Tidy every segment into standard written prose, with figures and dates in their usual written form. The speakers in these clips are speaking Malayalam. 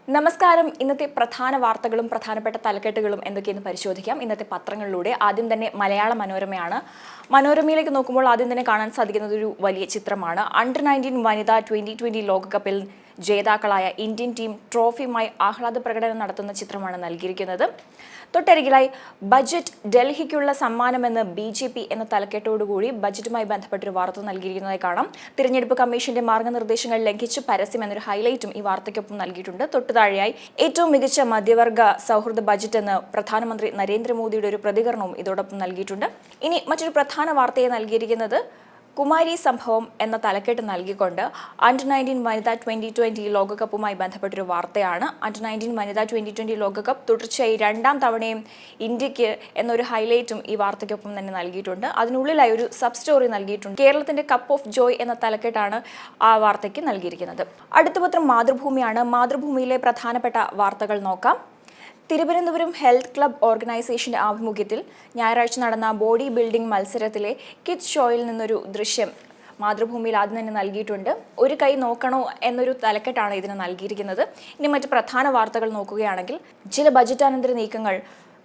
നമസ്കാരം. ഇന്നത്തെ പ്രധാന വാർത്തകളും പ്രധാനപ്പെട്ട തലക്കെട്ടുകളും എന്തൊക്കെയെന്ന് പരിശോധിക്കാം. ഇന്നത്തെ പത്രങ്ങളിലൂടെ ആദ്യം തന്നെ മലയാള മനോരമയാണ്. മനോരമയിലേക്ക് നോക്കുമ്പോൾ ആദ്യം തന്നെ കാണാൻ സാധിക്കുന്നത് ഒരു വലിയ ചിത്രമാണ്. അണ്ടർ-19 വനിതാ 2020 ലോകകപ്പിൽ ജേതാക്കളായ ഇന്ത്യൻ ടീം ട്രോഫിയുമായി ആഹ്ലാദ പ്രകടനം നടത്തുന്ന ചിത്രമാണ് നൽകിയിരിക്കുന്നത്. തൊട്ടരികിലായി ബജറ്റ് ഡൽഹിക്കുള്ള സമ്മാനമെന്ന് BJP എന്ന തലക്കെട്ടോടുകൂടി ബജറ്റുമായി ബന്ധപ്പെട്ടൊരു വാർത്ത നൽകിയിരിക്കുന്നതായി കാണാം. തിരഞ്ഞെടുപ്പ് കമ്മീഷന്റെ മാർഗനിർദ്ദേശങ്ങൾ ലംഘിച്ച് പരസ്യം എന്നൊരു ഹൈലൈറ്റും ഈ വാർത്തയ്ക്കൊപ്പം നൽകിയിട്ടുണ്ട്. തൊട്ടുതാഴെയായി ഏറ്റവും മികച്ച മധ്യവർഗ സൗഹൃദ ബജറ്റ് എന്ന് പ്രധാനമന്ത്രി നരേന്ദ്രമോദിയുടെ ഒരു പ്രതികരണവും ഇതോടൊപ്പം നൽകിയിട്ടുണ്ട്. ഇനി മറ്റൊരു പ്രധാന വാർത്തയെ നൽകിയിരിക്കുന്നത് കുമാരി സംഭവം എന്ന തലക്കെട്ട് നൽകിക്കൊണ്ട് അണ്ടർ-19 വനിതാ 2020 ലോകകപ്പുമായി ബന്ധപ്പെട്ടൊരു വാർത്തയാണ്. അണ്ടർ-19 വനിതാ 2020 ലോകകപ്പ് തുടർച്ചയായി രണ്ടാം തവണയും ഇന്ത്യക്ക് എന്നൊരു ഹൈലൈറ്റും ഈ വാർത്തയ്ക്കൊപ്പം തന്നെ നൽകിയിട്ടുണ്ട്. അതിനുള്ളിലായി ഒരു സബ് സ്റ്റോറി നൽകിയിട്ടുണ്ട്. കേരളത്തിന്റെ കപ്പ് ഓഫ് ജോയ് എന്ന തലക്കെട്ടാണ് ആ വാർത്തയ്ക്ക് നൽകിയിരിക്കുന്നത്. അടുത്ത പത്രം മാതൃഭൂമിയാണ്. മാതൃഭൂമിയിലെ പ്രധാനപ്പെട്ട വാർത്തകൾ നോക്കാം. തിരുവനന്തപുരം ഹെൽത്ത് ക്ലബ് ഓർഗനൈസേഷന്റെ ആഭിമുഖ്യത്തിൽ ഞായറാഴ്ച നടന്ന ബോഡി ബിൽഡിംഗ് മത്സരത്തിലെ കിഡ്സ് ഷോയിൽ നിന്നൊരു ദൃശ്യം മാതൃഭൂമിയിൽ ആദ്യം തന്നെ നൽകിയിട്ടുണ്ട്. ഒരു കൈ നോക്കണോ എന്നൊരു തലക്കെട്ടാണ് ഇതിന് നൽകിയിരിക്കുന്നത്. ഇനി മറ്റ് പ്രധാന വാർത്തകൾ നോക്കുകയാണെങ്കിൽ ചില ബജറ്റാനന്തര നീക്കങ്ങൾ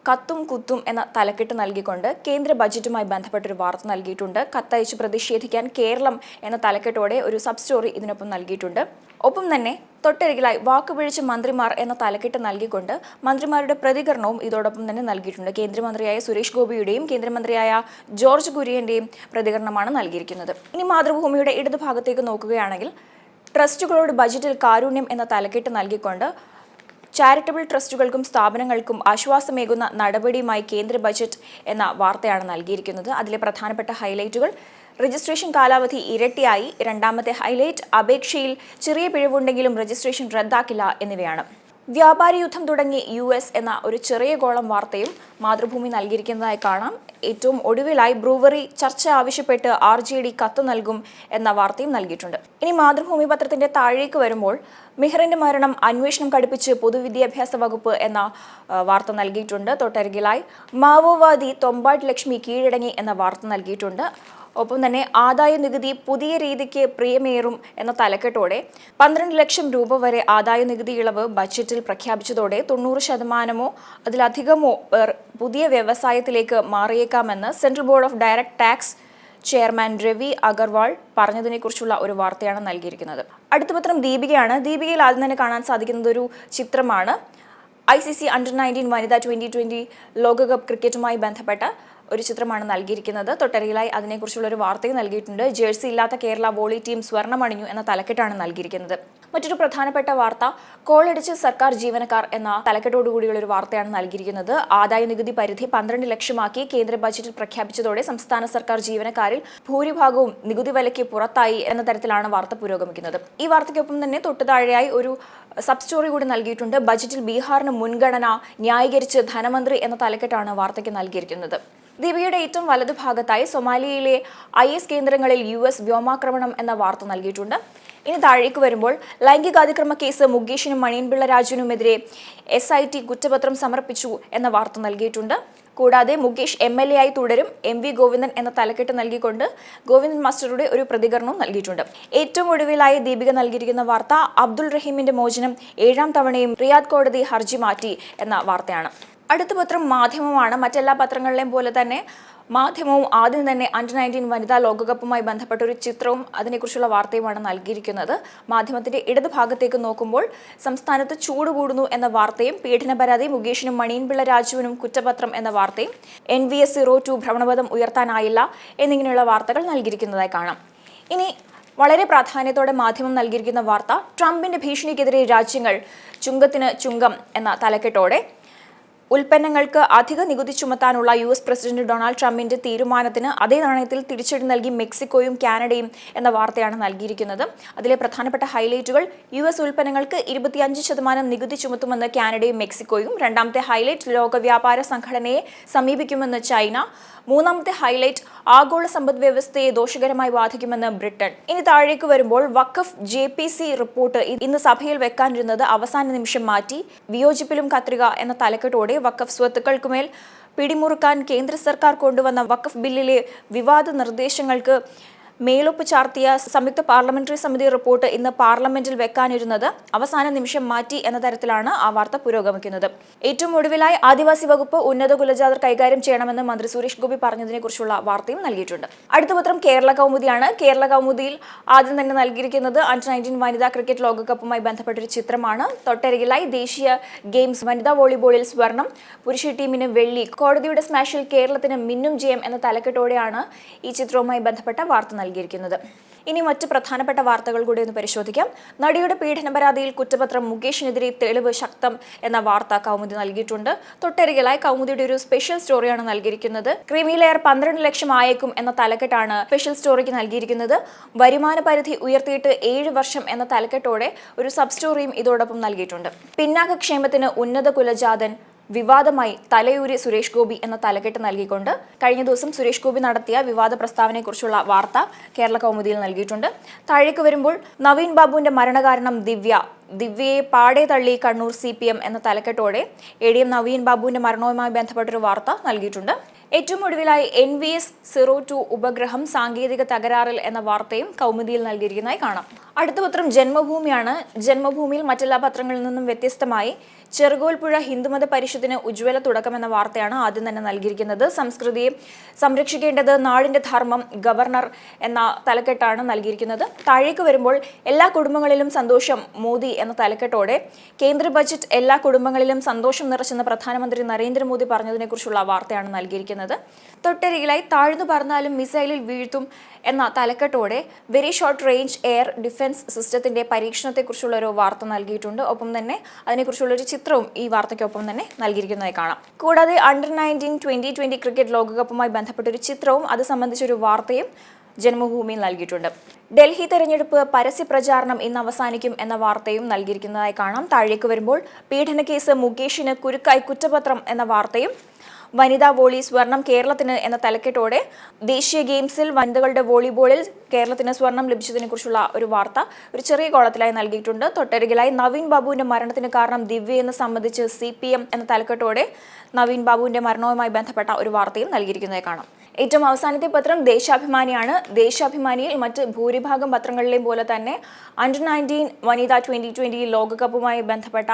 കത്തും കുത്തും എന്ന തലക്കെട്ട് നൽകിക്കൊണ്ട് കേന്ദ്ര ബജറ്റുമായി ബന്ധപ്പെട്ടൊരു വാർത്ത നൽകിയിട്ടുണ്ട്. കത്തയച്ച് പ്രതിഷേധിക്കാൻ കേരളം എന്ന തലക്കെട്ടോടെ ഒരു സബ് സ്റ്റോറി ഇതിനൊപ്പം നൽകിയിട്ടുണ്ട്. ഒപ്പം തന്നെ തൊട്ടരികിലായി വാക്കുപിഴച്ച മന്ത്രിമാർ എന്ന തലക്കെട്ട് നൽകിക്കൊണ്ട് മന്ത്രിമാരുടെ പ്രതികരണവും ഇതോടൊപ്പം തന്നെ നൽകിയിട്ടുണ്ട്. കേന്ദ്രമന്ത്രിയായ സുരേഷ് ഗോപിയുടെയും കേന്ദ്രമന്ത്രിയായ ജോർജ് കുര്യന്റെയും പ്രതികരണമാണ് നൽകിയിരിക്കുന്നത്. ഇനി മാതൃഭൂമിയുടെ ഇടതുഭാഗത്തേക്ക് നോക്കുകയാണെങ്കിൽ ട്രസ്റ്റുകളോട് ബജറ്റിൽ കാരുണ്യം എന്ന തലക്കെട്ട് നൽകിക്കൊണ്ട് ചാരിറ്റബിൾ ട്രസ്റ്റുകൾക്കും സ്ഥാപനങ്ങൾക്കും ആശ്വാസമേകുന്ന നടപടിയുമായി കേന്ദ്ര ബജറ്റ് എന്ന വാർത്തയാണ് നൽകിയിരിക്കുന്നത്. അതിലെ പ്രധാനപ്പെട്ട ഹൈലൈറ്റുകൾ: രജിസ്ട്രേഷൻ കാലാവധി ഇരട്ടിയായി. രണ്ടാമത്തെ ഹൈലൈറ്റ്: അപേക്ഷയിൽ ചെറിയ പിഴവുണ്ടെങ്കിലും രജിസ്ട്രേഷൻ റദ്ദാക്കില്ല എന്നിവയാണ്. വ്യാപാരി യുദ്ധം തുടങ്ങി US എന്ന ഒരു ചെറിയ കോളം വാർത്തയും മാതൃഭൂമി നൽകിയിരിക്കുന്നതായി കാണാം. ഏറ്റവും ഒടുവിലായി ബ്രൂവറി ചർച്ച ആവശ്യപ്പെട്ട് RJD കത്ത് നൽകും എന്ന വാർത്തയും നൽകിയിട്ടുണ്ട്. ഇനി മാതൃഭൂമി പത്രത്തിന്റെ താഴേക്ക് വരുമ്പോൾ മിഹറിന്റെ മരണം അന്വേഷണം കടുപ്പിച്ച് പൊതുവിദ്യാഭ്യാസ വകുപ്പ് എന്ന വാർത്ത നൽകിയിട്ടുണ്ട്. തൊട്ടരികിലായി മാവോവാദി തൊമ്പാട്ട് ലക്ഷ്മി കീഴടങ്ങി എന്ന വാർത്ത നൽകിയിട്ടുണ്ട്. ഒപ്പം തന്നെ ആദായ നികുതി പുതിയ രീതിക്ക് പ്രിയമേറും എന്ന തലക്കെട്ടോടെ 12 ലക്ഷം രൂപ വരെ ആദായ നികുതി ഇളവ് ബജറ്റിൽ പ്രഖ്യാപിച്ചതോടെ 90% അതിലധികമോ പേർ പുതിയ വ്യവസായത്തിലേക്ക് മാറിയേക്കാമെന്ന് central board of direct tax chairman Ravi Agarwal പറഞ്ഞതിനെക്കുറിച്ചുള്ള ഒരു വാർത്തയാണ് നൽകിയിരിക്കുന്നത്. അടുത്ത പത്രം ദീപികയാണ്. ദീപികയിൽ ആദ്യം തന്നെ കാണാൻ സാധിക്കുന്നത് ഒരു ചിത്രമാണ്. ICC അണ്ടർ-19 വനിതാ 2020 ലോകകപ്പ് ക്രിക്കറ്റുമായി ബന്ധപ്പെട്ട ഒരു ചിത്രമാണ് നൽകിയിരിക്കുന്നത്. തൊട്ടരികിലായി അതിനെക്കുറിച്ചുള്ള ഒരു വാർത്തയും നൽകിയിട്ടുണ്ട്. ജേഴ്സി ഇല്ലാത്ത കേരള വോളി ടീം സ്വർണ്ണമണിഞ്ഞു എന്ന തലക്കെട്ടാണ് നൽകിയിരിക്കുന്നത്. മറ്റൊരു പ്രധാനപ്പെട്ട വാർത്ത കോളടിച്ച് സർക്കാർ ജീവനക്കാർ എന്ന തലക്കെട്ടോടുകൂടിയുള്ള ഒരു വാർത്തയാണ് നൽകിയിരിക്കുന്നത്. ആദായ നികുതി പരിധി 12 ലക്ഷമാക്കി കേന്ദ്ര ബജറ്റിൽ പ്രഖ്യാപിച്ചതോടെ സംസ്ഥാന സർക്കാർ ജീവനക്കാരിൽ ഭൂരിഭാഗവും നികുതി വിലയ്ക്ക് പുറത്തായി എന്ന തരത്തിലാണ് വാർത്ത പുരോഗമിക്കുന്നത്. ഈ വാർത്തയ്ക്കൊപ്പം തന്നെ തൊട്ടുതാഴെയായി ഒരു സബ് സ്റ്റോറി കൂടി നൽകിയിട്ടുണ്ട്. ബജറ്റിൽ ബീഹാറിന് മുൻഗണന ന്യായീകരിച്ച് ധനമന്ത്രി എന്ന തലക്കെട്ടാണ് വാർത്തയ്ക്ക് നൽകിയിരിക്കുന്നത്. ദീപികയുടെ ഏറ്റവും വലതുഭാഗത്തായി സൊമാലിയയിലെ IS കേന്ദ്രങ്ങളിൽ US വ്യോമാക്രമണം എന്ന വാർത്ത നൽകിയിട്ടുണ്ട്. ഇനി താഴേക്ക് വരുമ്പോൾ ലൈംഗികാതിക്രമ കേസ് മുകേഷിനും മണിയൻപിള്ള രാജുവിനുമെതിരെ SIT കുറ്റപത്രം സമർപ്പിച്ചു എന്ന വാർത്ത നൽകിയിട്ടുണ്ട്. കൂടാതെ മുകേഷ് MLA ആയി തുടരും, MV ഗോവിന്ദൻ എന്ന തലക്കെട്ട് നൽകിക്കൊണ്ട് ഗോവിന്ദൻ മാസ്റ്ററുടെ ഒരു പ്രതികരണവും നൽകിയിട്ടുണ്ട്. ഏറ്റവും ഒടുവിലായി ദീപിക നൽകിയിരിക്കുന്ന വാർത്ത അബ്ദുൾ റഹീമിന്റെ മോചനം 7ാം തവണയും റിയാദ് കോടതി ഹർജി മാറ്റി എന്ന വാർത്തയാണ്. അടുത്ത പത്രം മാധ്യമമാണ്. മറ്റെല്ലാ പത്രങ്ങളിലെയും പോലെ തന്നെ മാധ്യമവും ആദ്യം തന്നെ അണ്ടർ-19 വനിതാ ലോകകപ്പുമായി ബന്ധപ്പെട്ട ഒരു ചിത്രവും അതിനെക്കുറിച്ചുള്ള വാർത്തയുമാണ് നൽകിയിരിക്കുന്നത്. മാധ്യമത്തിന്റെ ഇടതുഭാഗത്തേക്ക് നോക്കുമ്പോൾ സംസ്ഥാനത്ത് ചൂട് കൂടുന്നു എന്ന വാർത്തയും പീഡന പരാതി മുകേഷിനും മണിയൻപിള്ള രാജുവിനും കുറ്റപത്രം എന്ന വാർത്തയും NVS 02 ഭ്രമണപഥം ഉയർത്താനായില്ല എന്നിങ്ങനെയുള്ള വാർത്തകൾ നൽകിയിരിക്കുന്നതായി കാണാം. ഇനി വളരെ പ്രാധാന്യത്തോടെ മാധ്യമം നൽകിയിരിക്കുന്ന വാർത്ത ട്രംപിന്റെ ഭീഷണിക്കെതിരെ രാജ്യങ്ങൾ ചുങ്കത്തിന് ചുങ്കം എന്ന തലക്കെട്ടോടെ ഉൽപ്പന്നങ്ങൾക്ക് അധിക നികുതി ചുമത്താനുള്ള US പ്രസിഡന്റ് ഡൊണാൾഡ് ട്രംപിന്റെ തീരുമാനത്തിന് അതേ നാണയത്തിൽ തിരിച്ചടി നൽകി മെക്സിക്കോയും കാനഡയും എന്ന വാർത്തയാണ് നൽകിയിരിക്കുന്നത്. അതിലെ പ്രധാനപ്പെട്ട ഹൈലൈറ്റുകൾ: US ഉൽപ്പന്നങ്ങൾക്ക് 25% നികുതി ചുമത്തുമെന്ന് കാനഡയും മെക്സിക്കോയും. രണ്ടാമത്തെ ഹൈലൈറ്റ്: ലോക വ്യാപാര സംഘടനയെ സമീപിക്കുമെന്ന് ചൈന. മൂന്നാമത്തെ ഹൈലൈറ്റ്: ആഗോള സമ്പദ് വ്യവസ്ഥയെ ദോഷകരമായി ബാധിക്കുമെന്ന് ബ്രിട്ടൻ. ഇനി താഴേക്ക് വരുമ്പോൾ വഖഫ് JPC റിപ്പോർട്ട് ഇന്ന് സഭയിൽ വെക്കാനിരുന്നത് അവസാന നിമിഷം മാറ്റി. വിയോജിപ്പിലും കത്രിക എന്ന തലക്കെട്ടോടെ വഖഫ് സ്വത്തുക്കൾക്കുമേൽ പിടിമുറുക്കാൻ കേന്ദ്ര സർക്കാർ കൊണ്ടുവന്ന വഖഫ് ബില്ലിലെ വിവാദ നിർദ്ദേശങ്ങൾക്ക് മേലൊപ്പ് ചാർത്തിയ സംയുക്ത പാർലമെന്ററി സമിതി റിപ്പോർട്ട് ഇന്ന് പാർലമെന്റിൽ വെക്കാനിരുന്നത് അവസാന നിമിഷം മാറ്റി എന്ന തരത്തിലാണ് ആ വാർത്ത പുരോഗമിക്കുന്നത്. ഏറ്റവും ഒടുവിലായി ആദിവാസി വകുപ്പ് ഉന്നത കുലജാതർ കൈകാര്യം ചെയ്യണമെന്ന് മന്ത്രി സുരേഷ് ഗോപി പറഞ്ഞതിനെ കുറിച്ചുള്ള വാർത്തയും നൽകിയിട്ടുണ്ട്. അടുത്ത പത്രം കേരള കൗമുദിയാണ്. കേരള കൗമുദിയിൽ ആദ്യം തന്നെ നൽകിയിരിക്കുന്നത് അണ്ടർ-19 വനിതാ ക്രിക്കറ്റ് ലോകകപ്പുമായി ബന്ധപ്പെട്ടൊരു ചിത്രമാണ്. തൊട്ടരികിലായി ദേശീയ ഗെയിംസ് വനിതാ വോളിബോളിൽ സ്വർണം, പുരുഷ ടീമിന് വെള്ളി, കോടതിയുടെ സ്മാഷിൽ കേരളത്തിന് മിന്നും ജയം എന്ന തലക്കെട്ടോടെയാണ് ഈ ചിത്രവുമായി ബന്ധപ്പെട്ട വാർത്ത നൽകിയിരിക്കുന്നത്. ഇനി മറ്റ് പ്രധാനപ്പെട്ട വാർത്തകൾ കൂടി ഒന്ന് പരിശോധിക്കാം. നടിയുടെ പീഡന പരാതിയിൽ കുറ്റപത്രം, മുകേഷിനെതിരെ തെളിവ് ശക്തം എന്ന വാർത്ത കൗമുദി നൽകിയിട്ടുണ്ട്. തൊട്ടരികിലായി കൗമുദിയുടെ ഒരു സ്പെഷ്യൽ സ്റ്റോറിയാണ് നൽകിയിരിക്കുന്നത്. ക്രീമി ലെയർ 12 ലക്ഷം ആയേക്കും എന്ന തലക്കെട്ടാണ് സ്പെഷ്യൽ സ്റ്റോറിക്ക് നൽകിയിരിക്കുന്നത്. വരുമാന പരിധി ഉയർത്തിയിട്ട് 7 വർഷം എന്ന തലക്കെട്ടോടെ ഒരു സബ് സ്റ്റോറിയും ഇതോടൊപ്പം നൽകിയിട്ടുണ്ട്. പിന്നാക്ക ക്ഷേമത്തിന് ഉന്നത കുലജാതൻ, വിവാദമായി തലയൂരി സുരേഷ് ഗോപി എന്ന തലക്കെട്ട് നൽകിക്കൊണ്ട് കഴിഞ്ഞ ദിവസം സുരേഷ് ഗോപി നടത്തിയ വിവാദ പ്രസ്താവനയെക്കുറിച്ചുള്ള വാർത്ത കേരള കൗമുദിയിൽ നൽകിയിട്ടുണ്ട്. താഴേക്ക് വരുമ്പോൾ നവീൻ ബാബുവിന്റെ മരണകാരണം ദിവ്യയെ പാടെ തള്ളി കണ്ണൂർ CPM എന്ന തലക്കെട്ടോടെ ADM നവീൻ ബാബുവിന്റെ മരണവുമായി ബന്ധപ്പെട്ടൊരു വാർത്ത നൽകിയിട്ടുണ്ട്. ഏറ്റവും ഒടുവിലായി NVS 02 ഉപഗ്രഹം സാങ്കേതിക തകരാറിൽ എന്ന വാർത്തയും കൗമുദിയിൽ നൽകിയിരിക്കുന്നതായി കാണാം. അടുത്ത പത്രം ജന്മഭൂമിയാണ്. ജന്മഭൂമിയിൽ മറ്റെല്ലാ പത്രങ്ങളിൽ നിന്നും വ്യത്യസ്തമായി ചെറുകോൽപ്പുഴ ഹിന്ദുമത പരിഷത്തിന് ഉജ്ജ്വല തുടക്കം എന്ന വാർത്തയാണ് ആദ്യം തന്നെ നൽകിയിരിക്കുന്നത്. സംസ്കൃതിയെ സംരക്ഷിക്കേണ്ടത് നാടിന്റെ ധർമ്മം, ഗവർണർ എന്ന തലക്കെട്ടാണ് നൽകിയിരിക്കുന്നത്. താഴേക്ക് വരുമ്പോൾ എല്ലാ കുടുംബങ്ങളിലും സന്തോഷം, മോദി എന്ന തലക്കെട്ടോടെ കേന്ദ്ര ബജറ്റ് എല്ലാ കുടുംബങ്ങളിലും സന്തോഷം നിറച്ചെന്ന് പ്രധാനമന്ത്രി നരേന്ദ്രമോദി പറഞ്ഞതിനെക്കുറിച്ചുള്ള വാർത്തയാണ് നൽകിയിരിക്കുന്നത്. തൊട്ടരികിലായി താഴ്ന്നു പറന്നാലും മിസൈലിൽ വീഴ്ത്തും എന്ന തലക്കെട്ടോടെ very short range air defence സിസ്റ്റത്തിന്റെ പരീക്ഷണത്തെക്കുറിച്ചുള്ള ഒരു വാർത്ത നൽകിയിട്ടുണ്ട്. ഒപ്പം തന്നെ അതിനെക്കുറിച്ചുള്ളൊരു ചിത്രവും ഈ വാർത്തയ്ക്കൊപ്പം തന്നെ നൽകിയിരിക്കുന്നതായി കാണാം. കൂടാതെ അണ്ടർ-19 2020 ക്രിക്കറ്റ് ലോകകപ്പുമായി ബന്ധപ്പെട്ടൊരു ചിത്രവും അത് സംബന്ധിച്ചൊരു വാർത്തയും ജന്മഭൂമിയിൽ നൽകിയിട്ടുണ്ട്. ഡൽഹി തെരഞ്ഞെടുപ്പ് പരസ്യ പ്രചാരണം ഇന്ന് അവസാനിക്കും എന്ന വാർത്തയും നൽകിയിരിക്കുന്നതായി കാണാം. താഴേക്ക് വരുമ്പോൾ പീഡനക്കേസ് മുകേഷിന് കുരുക്കായി കുറ്റപത്രം എന്ന വാർത്തയും വനിതാ വോളി സ്വർണം കേരളത്തിന് എന്ന തലക്കെട്ടോടെ ദേശീയ ഗെയിംസിൽ വനിതകളുടെ വോളിബോളിൽ കേരളത്തിന് സ്വർണം ലഭിച്ചതിനെ കുറിച്ചുള്ള ഒരു വാർത്ത ഒരു ചെറിയ കോളത്തിലായി നൽകിയിട്ടുണ്ട്. തൊട്ടരികിലായി നവീൻ ബാബുവിന്റെ മരണത്തിന് കാരണം ദിവ്യ എന്ന് സംബന്ധിച്ച് CPM എന്ന തലക്കെട്ടോടെ നവീൻ ബാബുവിന്റെ മരണവുമായി ബന്ധപ്പെട്ട ഒരു വാർത്തയും നൽകിയിരിക്കുന്നതായി കാണാം. ഏറ്റവും അവസാനത്തെ പത്രം ദേശാഭിമാനിയാണ്. ദേശാഭിമാനിയിൽ മറ്റ് ഭൂരിഭാഗം പത്രങ്ങളിലെയും പോലെ തന്നെ അണ്ടർ-19 വനിതാ 2020 ലോകകപ്പുമായി ബന്ധപ്പെട്ട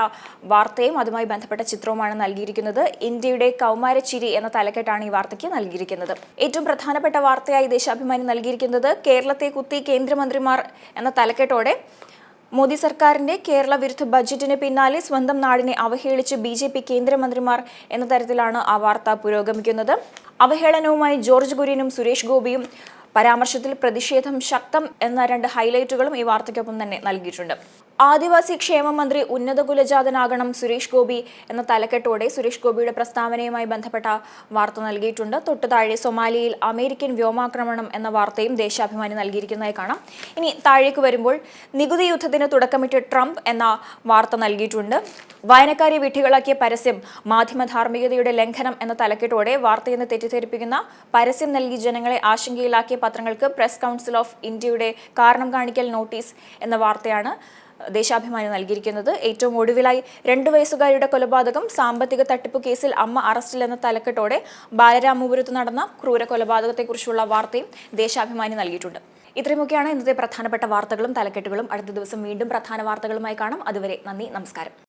വാർത്തയും അതുമായി ബന്ധപ്പെട്ട ചിത്രവുമാണ് നൽകിയിരിക്കുന്നത്. ഇന്ത്യയുടെ കൗമാരച്ചിരി എന്ന തലക്കെട്ടാണ് ഈ വാർത്തയ്ക്ക് നൽകിയിരിക്കുന്നത്. ഏറ്റവും പ്രധാനപ്പെട്ട വാർത്തയായി ദേശാഭിമാനി നൽകിയിരിക്കുന്നത് കേരളത്തെ കുത്തി കേന്ദ്രമന്ത്രിമാർ എന്ന തലക്കെട്ടോടെ മോദി സർക്കാരിന്റെ കേരള വിരുദ്ധ ബജറ്റിന് പിന്നാലെ സ്വന്തം നാടിനെ അവഹേളിച്ച് BJP കേന്ദ്രമന്ത്രിമാർ എന്ന തരത്തിലാണ് ആ വാർത്ത പുരോഗമിക്കുന്നത്. അവഹേളനവുമായി ജോർജ് കുര്യനും സുരേഷ് ഗോപിയും പരാമർശത്തിൽ പ്രതിഷേധം ശക്തം എന്ന 2 ഹൈലൈറ്റുകളും ഈ വാർത്തയ്ക്കൊപ്പം തന്നെ നൽകിയിട്ടുണ്ട്. ആദിവാസി ക്ഷേമ മന്ത്രി ഉന്നത കുലജാതനാകണം സുരേഷ് ഗോപി എന്ന തലക്കെട്ടോടെ സുരേഷ് ഗോപിയുടെ പ്രസ്താവനയുമായി ബന്ധപ്പെട്ട വാർത്ത നൽകിയിട്ടുണ്ട്. തൊട്ടു താഴെ സൊമാലിയയിൽ അമേരിക്കൻ വ്യോമാക്രമണം എന്ന വാർത്തയും ദേശാഭിമാനി നൽകിയിരിക്കുന്നതായി കാണാം. ഇനി താഴേക്ക് വരുമ്പോൾ നികുതി യുദ്ധത്തിന് തുടക്കമിട്ട് ട്രംപ് എന്ന വാർത്ത നൽകിയിട്ടുണ്ട്. വായനക്കാരെ വിഡ്ഢികളാക്കിയ പരസ്യം, മാധ്യമ ധാർമ്മികതയുടെ ലംഘനം എന്ന തലക്കെട്ടോടെ വാർത്തയെന്ന് തെറ്റിദ്ധരിപ്പിക്കുന്ന പരസ്യം നൽകി ജനങ്ങളെ ആശങ്കയിലാക്കിയ പത്രങ്ങൾക്ക് പ്രസ് കൗൺസിൽ ഓഫ് ഇന്ത്യയുടെ കാരണം കാണിക്കൽ നോട്ടീസ് എന്ന വാർത്തയാണ് ദേശാഭിമാനി നൽകിയിരിക്കുന്നത്. ഏറ്റവും ഒടുവിലായി 2 വയസ്സുകാരിയുടെ കൊലപാതകം, സാമ്പത്തിക തട്ടിപ്പ് കേസിൽ അമ്മ അറസ്റ്റിൽ എന്ന തലക്കെട്ടോടെ ബാലരാമപുരത്ത് നടന്ന ക്രൂര കൊലപാതകത്തെക്കുറിച്ചുള്ള വാർത്തയും ദേശാഭിമാനി നൽകിയിട്ടുണ്ട്. ഇത്രയുമൊക്കെയാണ് ഇന്നത്തെ പ്രധാനപ്പെട്ട വാർത്തകളും തലക്കെട്ടുകളും. അടുത്ത ദിവസം വീണ്ടും പ്രധാന വാർത്തകളുമായി കാണാം. അതുവരെ നന്ദി, നമസ്കാരം.